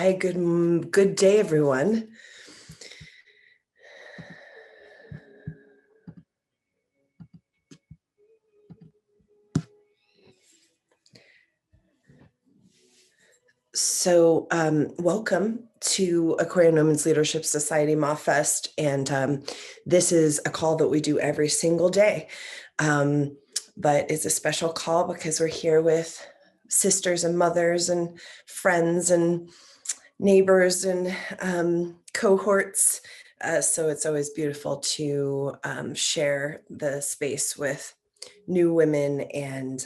Hi, good day, everyone. So, welcome to Aquarian Womens Leadership Society MAFest, and this is a call that we do every single day. But it's a special call because we're here with sisters and mothers and friends and neighbors and cohorts. So it's always beautiful to share the space with new women and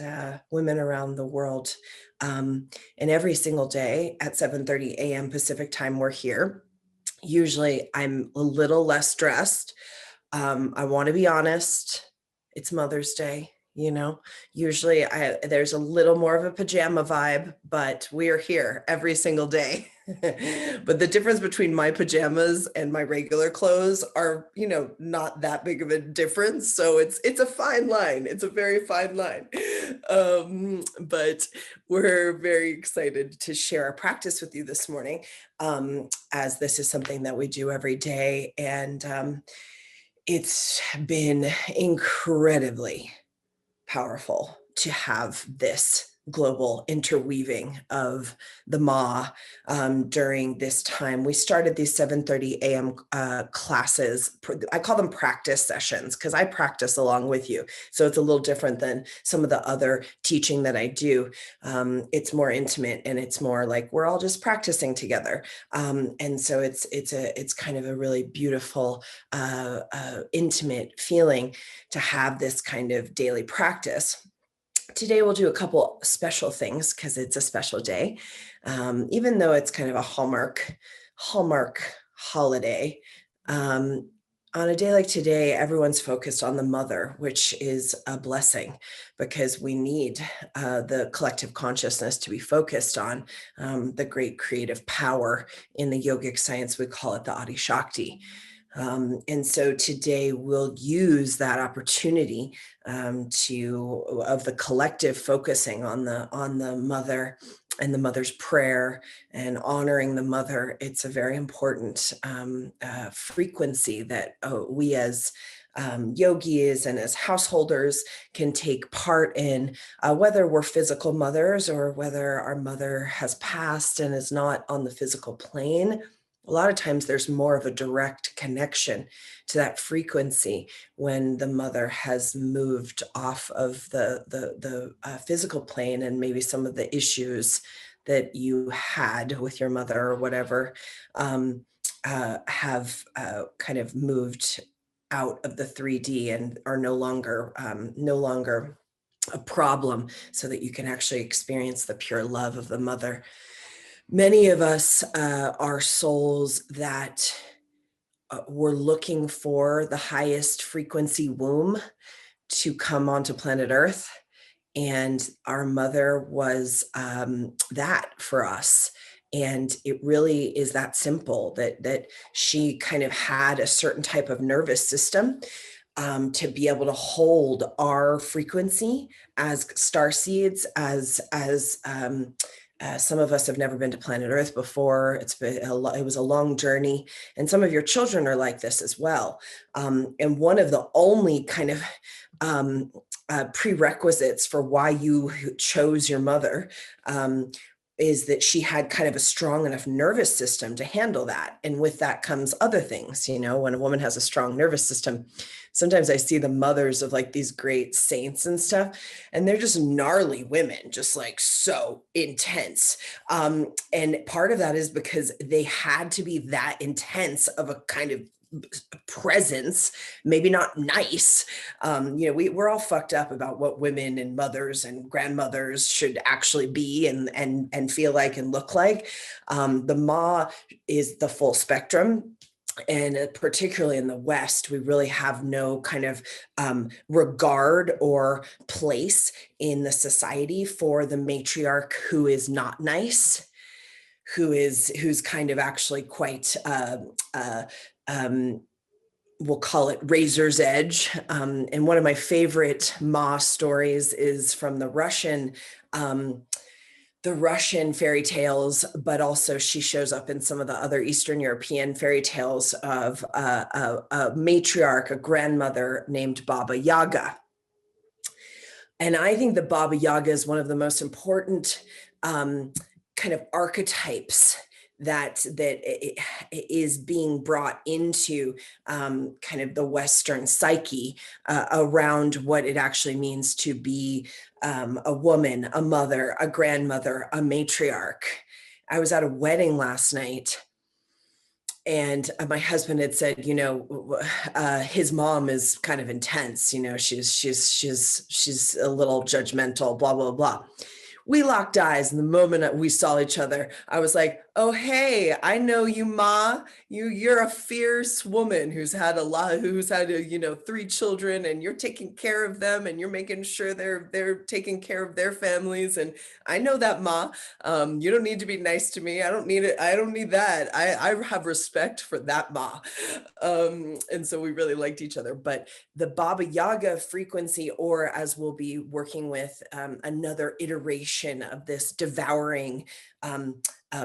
women around the world. And every single day at 7:30 a.m. Pacific time, we're here. Usually I'm a little less dressed. I want to be honest, it's Mother's Day. Usually there's a little more of a pajama vibe, but we are here every single day. But the difference between my pajamas and my regular clothes are, not that big of a difference. So it's a fine line. It's a very fine line. But we're very excited to share our practice with you this morning, as this is something that we do every day. And it's been incredibly powerful to have this global interweaving of the Ma during this time. We started these 7:30 a.m. Classes. I call them practice sessions because I practice along with you. So it's a little different than some of the other teaching that I do. It's more intimate and it's more like we're all just practicing together. And so it's kind of a really beautiful, intimate feeling to have this kind of daily practice. Today we'll do a couple special things because it's a special day, even though it's kind of a hallmark holiday. On a day like today, everyone's focused on the mother, which is a blessing because we need the collective consciousness to be focused on the great creative power. In the yogic science, we call it the Adi Shakti. And so today we'll use that opportunity of the collective focusing on the mother and the mother's prayer and honoring the mother. It's a very important frequency that we as yogis and as householders can take part in, whether we're physical mothers or whether our mother has passed and is not on the physical plane. A lot of times there's more of a direct connection to that frequency when the mother has moved off of the physical plane, and maybe some of the issues that you had with your mother or whatever have kind of moved out of the 3D and are no longer a problem, so that you can actually experience the pure love of the mother. Many of us are souls that were looking for the highest frequency womb to come onto planet Earth. And our mother was that for us. And it really is that simple, that she kind of had a certain type of nervous system to be able to hold our frequency as starseeds, as some of us have never been to planet Earth before. It was a long journey, and some of your children are like this as well. And one of the only kind of prerequisites for why you chose your mother is that she had kind of a strong enough nervous system to handle that. And with that comes other things. When a woman has a strong nervous system, sometimes I see the mothers of like these great saints and stuff, and they're just gnarly women, just like so intense. And part of that is because they had to be that intense of a kind of presence, maybe not nice. We're all fucked up about what women and mothers and grandmothers should actually be and feel like and look like. The Ma is the full spectrum. And particularly in the West, we really have no kind of regard or place in the society for the matriarch who is not nice, who's kind of actually quite we'll call it razor's edge. And one of my favorite Ma stories is from the Russian the Russian fairy tales, but also she shows up in some of the other Eastern European fairy tales of a matriarch, a grandmother named Baba Yaga. And I think the Baba Yaga is one of the most important kind of archetypes that is being brought into kind of the Western psyche around what it actually means to be a woman, a mother, a grandmother, a matriarch. I was at a wedding last night, and my husband had said, his mom is kind of intense. She's a little judgmental, blah blah blah. We locked eyes, and the moment we saw each other, I was like, "Oh, hey, I know you, Ma. You're a fierce woman who's had 3 children, and you're taking care of them, and you're making sure they're taking care of their families. And I know that, Ma. You don't need to be nice to me. I don't need it. I don't need that. I have respect for that, Ma." And so we really liked each other. But the Baba Yaga frequency, or as we'll be working with another iteration of this devouring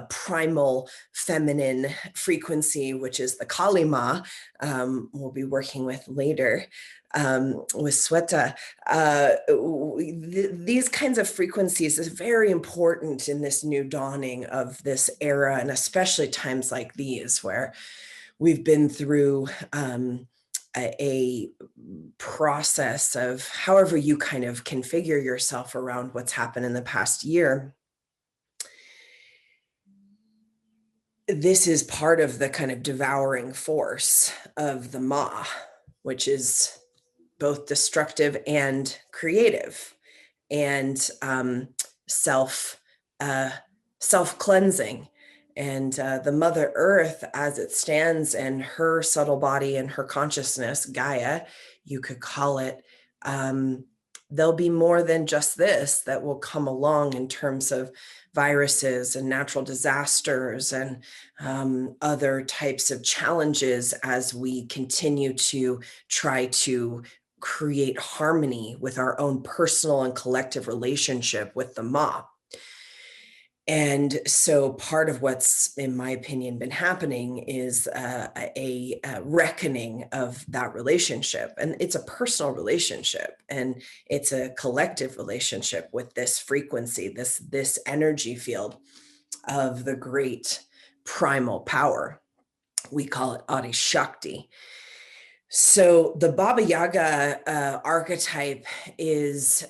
primal feminine frequency, which is the Kali Ma, we'll be working with later with Sweta. These kinds of frequencies is very important in this new dawning of this era, and especially times like these where we've been through a process of however you kind of configure yourself around what's happened in the past year. This is part of the kind of devouring force of the Ma, which is both destructive and creative, and self-cleansing. And the Mother Earth, as it stands, and her subtle body and her consciousness, Gaia, you could call it, there'll be more than just this that will come along in terms of viruses and natural disasters and other types of challenges as we continue to try to create harmony with our own personal and collective relationship with the Ma. And so part of what's, in my opinion, been happening is a reckoning of that relationship. And it's a personal relationship, and it's a collective relationship with this frequency, this energy field of the great primal power. We call it Adi Shakti. So the Baba Yaga archetype is,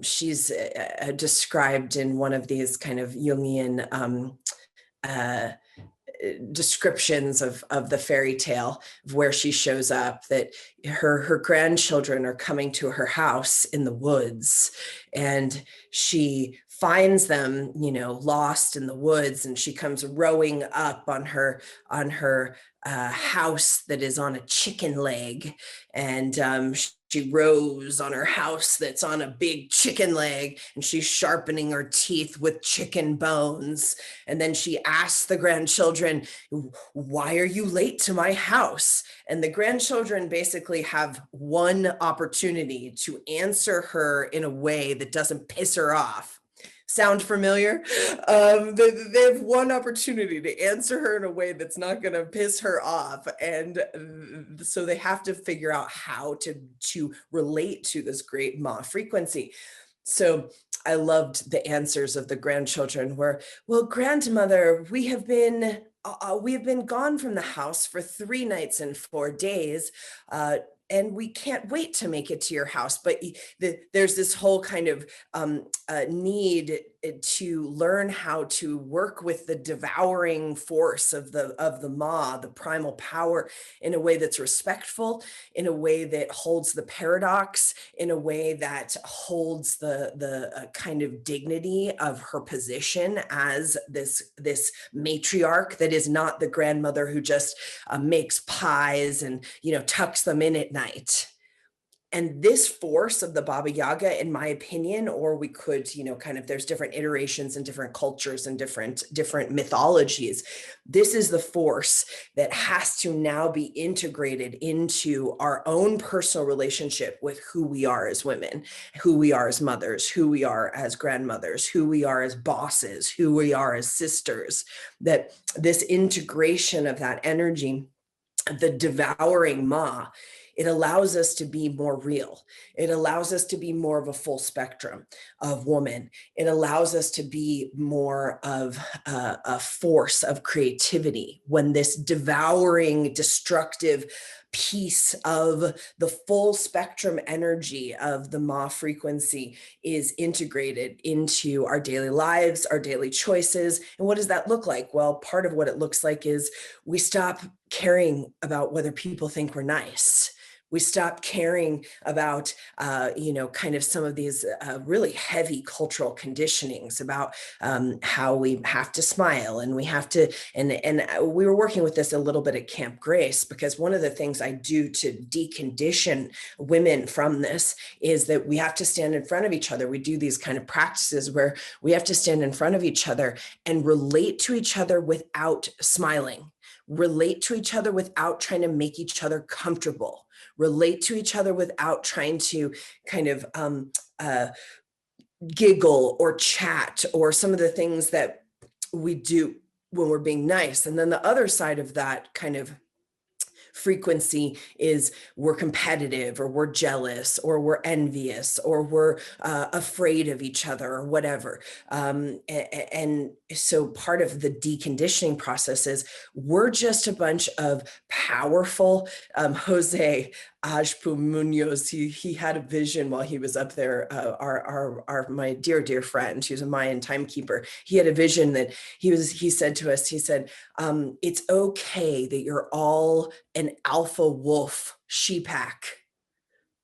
she's described in one of these kind of Jungian descriptions of the fairy tale, of where she shows up, that her grandchildren are coming to her house in the woods, and she finds them, lost in the woods, and she comes rowing up on her house that is on a chicken leg, and she rows on her house that's on a big chicken leg, and she's sharpening her teeth with chicken bones. And then she asks the grandchildren, "Why are you late to my house?" And the grandchildren basically have one opportunity to answer her in a way that doesn't piss her off. Sound familiar? They have one opportunity to answer her in a way that's not going to piss her off. And so they have to figure out how to relate to this great Ma frequency. So I loved the answers of the grandchildren were, "Well, grandmother, we have been gone from the house for 3 nights and 4 days. And we can't wait to make it to your house." But there's this whole kind of need to learn how to work with the devouring force of the Ma, the primal power, in a way that's respectful, in a way that holds the paradox, in a way that holds the kind of dignity of her position as this matriarch that is not the grandmother who just makes pies and tucks them in at night. And this force of the Baba Yaga, in my opinion, or we could, kind of, there's different iterations and different cultures and different mythologies. This is the force that has to now be integrated into our own personal relationship with who we are as women, who we are as mothers, who we are as grandmothers, who we are as bosses, who we are as sisters. That this integration of that energy, the devouring Ma, it allows us to be more real. It allows us to be more of a full spectrum of woman. It allows us to be more of a force of creativity when this devouring, destructive piece of the full spectrum energy of the Ma frequency is integrated into our daily lives, our daily choices. And what does that look like? Well, part of what it looks like is we stop caring about whether people think we're nice. We stop caring about, kind of some of these really heavy cultural conditionings about how we have to smile and we have to, and we were working with this a little bit at Camp Grace, because one of the things I do to decondition women from this is that we have to stand in front of each other. We do these kind of practices where we have to stand in front of each other and relate to each other without smiling, relate to each other without trying to make each other comfortable, relate to each other without trying to kind of giggle or chat or some of the things that we do when we're being nice. And then the other side of that kind of frequency is we're competitive, or we're jealous, or we're envious, or we're afraid of each other, or whatever. And so part of the deconditioning process is we're just a bunch of powerful, Jose Ajpu Munoz, he had a vision while he was up there, my dear friend, he was a Mayan timekeeper. He had a vision that he said to us, he said, it's okay that you're all an alpha wolf she pack,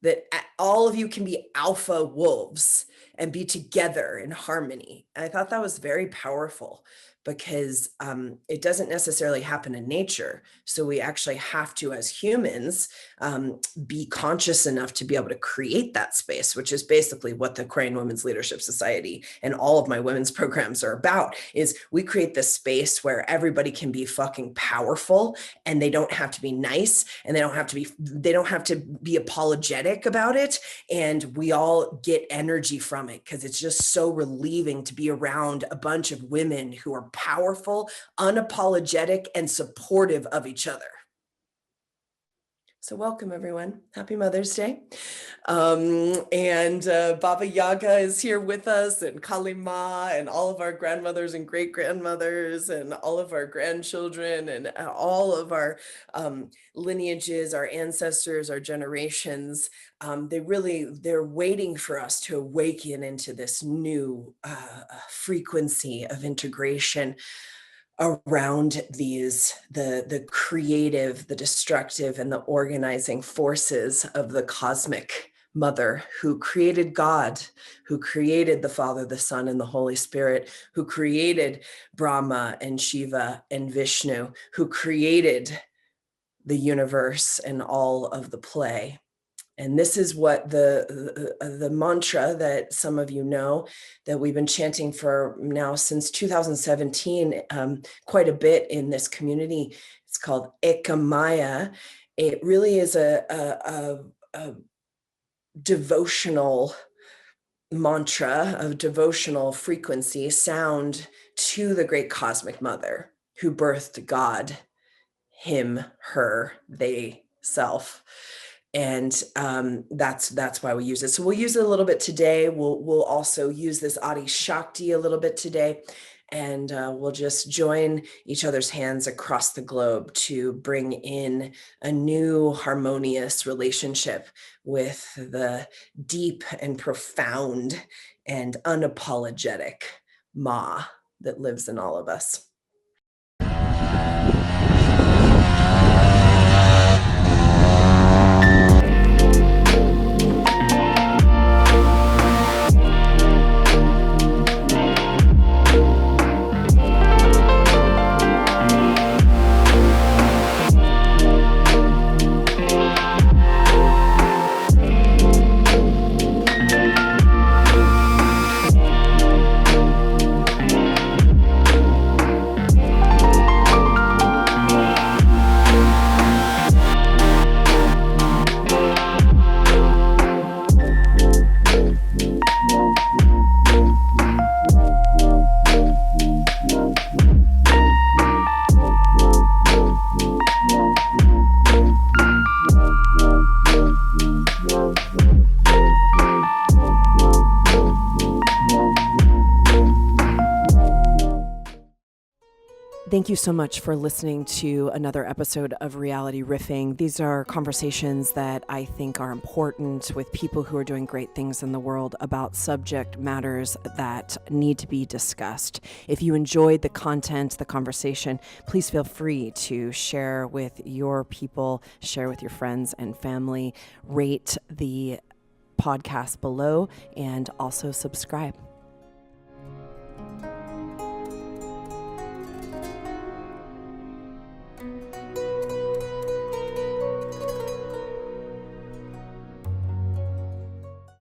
that all of you can be alpha wolves and be together in harmony. And I thought that was very powerful, because it doesn't necessarily happen in nature. So we actually have to, as humans, be conscious enough to be able to create that space, which is basically what the Aquarian Womens Leadership Society and all of my women's programs are about, is we create this space where everybody can be fucking powerful, and they don't have to be nice, and they don't have to be apologetic about it. And we all get energy from it, because it's just so relieving to be around a bunch of women who are powerful, unapologetic, and supportive of each other. So welcome, everyone. Happy Mother's Day. And Baba Yaga is here with us, and Kali Ma, and all of our grandmothers and great-grandmothers, and all of our grandchildren, and all of our lineages, our ancestors, our generations. They're waiting for us to awaken into this new frequency of integration around the creative, the destructive, and the organizing forces of the cosmic mother who created God, who created the Father, the Son, and the Holy Spirit, who created Brahma and Shiva and Vishnu, who created the universe and all of the play. And this is what the mantra that some of you know, that we've been chanting for now since 2017, quite a bit in this community. It's called Ekamaya. It really is a devotional mantra, of devotional frequency, sound to the great cosmic mother who birthed God, him, her, they, self. And that's why we use it. So we'll use it a little bit today. We'll also use this Adi Shakti a little bit today. And we'll just join each other's hands across the globe to bring in a new harmonious relationship with the deep and profound and unapologetic Ma that lives in all of us. Thank you so much for listening to another episode of Reality Riffing. These are conversations that I think are important with people who are doing great things in the world about subject matters that need to be discussed. If you enjoyed the content, the conversation, please feel free to share with your people, share with your friends and family, rate the podcast below, and also subscribe.